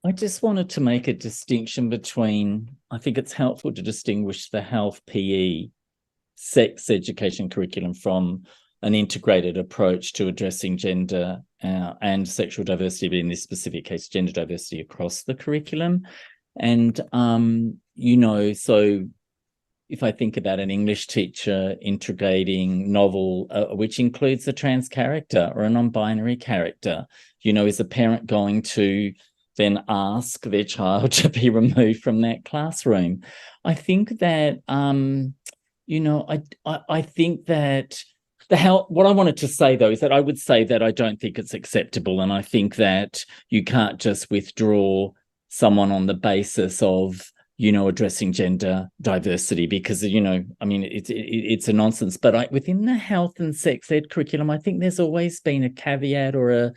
I just wanted to make a distinction between, I think it's helpful to distinguish the health PE sex education curriculum from an integrated approach to addressing gender and sexual diversity, but in this specific case, gender diversity across the curriculum. And, so if I think about an English teacher integrating novel, which includes a trans character or a non-binary character, is a parent going to then ask their child to be removed from that classroom? I think that, I think that what I wanted to say, though, is that I would say that I don't think it's acceptable. And I think that you can't just withdraw someone on the basis of, addressing gender diversity, because, it's a nonsense. But within the health and sex ed curriculum, I think there's always been a caveat or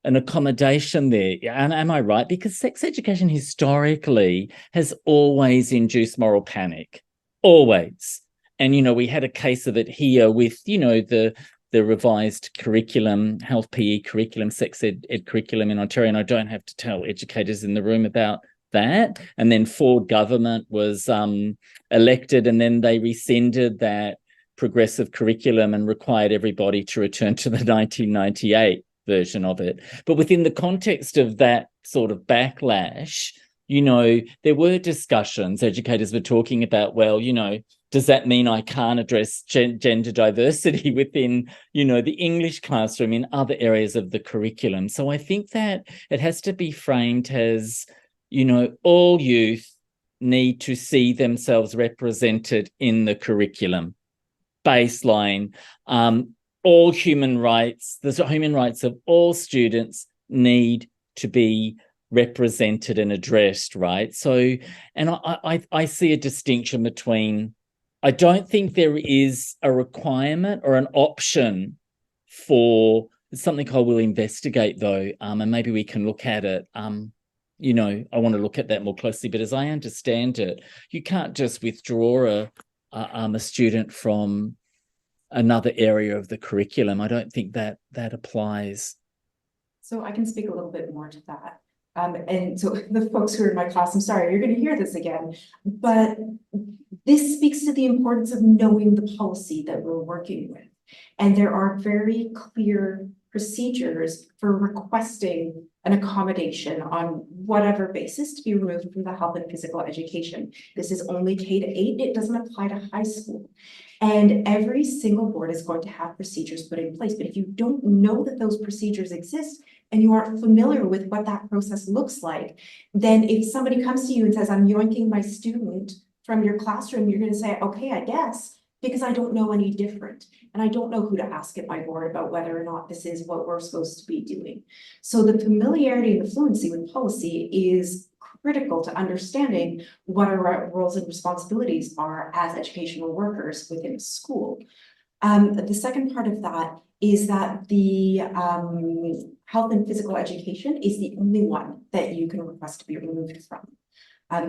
an accommodation there. And am I right? Because sex education historically has always induced moral panic, always. And, we had a case of it here with, the revised curriculum, health PE curriculum, sex ed curriculum in Ontario. And I don't have to tell educators in the room about that. And then Ford government was elected, and then they rescinded that progressive curriculum and required everybody to return to the 1998 version of it. But within the context of that sort of backlash, there were discussions. Educators were talking about, well, does that mean I can't address gender diversity within, the English classroom in other areas of the curriculum? So I think that it has to be framed as, all youth need to see themselves represented in the curriculum. Baseline, all human rights, the human rights of all students need to be represented and addressed, right? So, and I see a distinction between, I don't think there is a requirement or an option for something I will investigate, though, and maybe we can look at it. I want to look at that more closely, but as I understand it, you can't just withdraw a student from another area of the curriculum. I don't think that applies. So I can speak a little bit more to that. And so the folks who are in my class, I'm sorry, you're going to hear this again, but this speaks to the importance of knowing the policy that we're working with. And there are very clear procedures for requesting an accommodation on whatever basis to be removed from the health and physical education. This is only K-8. It doesn't apply to high school. And every single board is going to have procedures put in place. But if you don't know that those procedures exist and you aren't familiar with what that process looks like, then if somebody comes to you and says, I'm yoinking my student from your classroom, you're going to say, okay, I guess, because I don't know any different. And I don't know who to ask at my board about whether or not this is what we're supposed to be doing. So the familiarity and the fluency with policy is critical to understanding what our roles and responsibilities are as educational workers within a school. The second part of that is that the health and physical education is the only one that you can request to be removed from.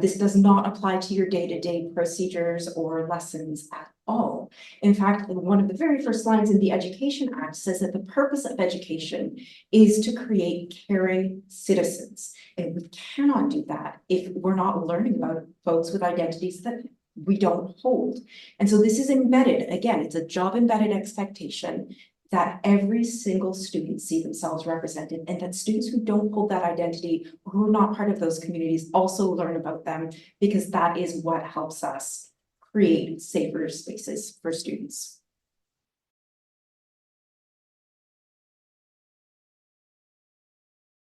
This does not apply to your day-to-day procedures or lessons at all. In fact, one of the very first lines in the Education Act says that the purpose of education is to create caring citizens. And we cannot do that if we're not learning about folks with identities that we don't hold. And so this is embedded, again, it's a job embedded expectation that every single student see themselves represented, and that students who don't hold that identity, or who are not part of those communities, also learn about them, because that is what helps us create safer spaces for students.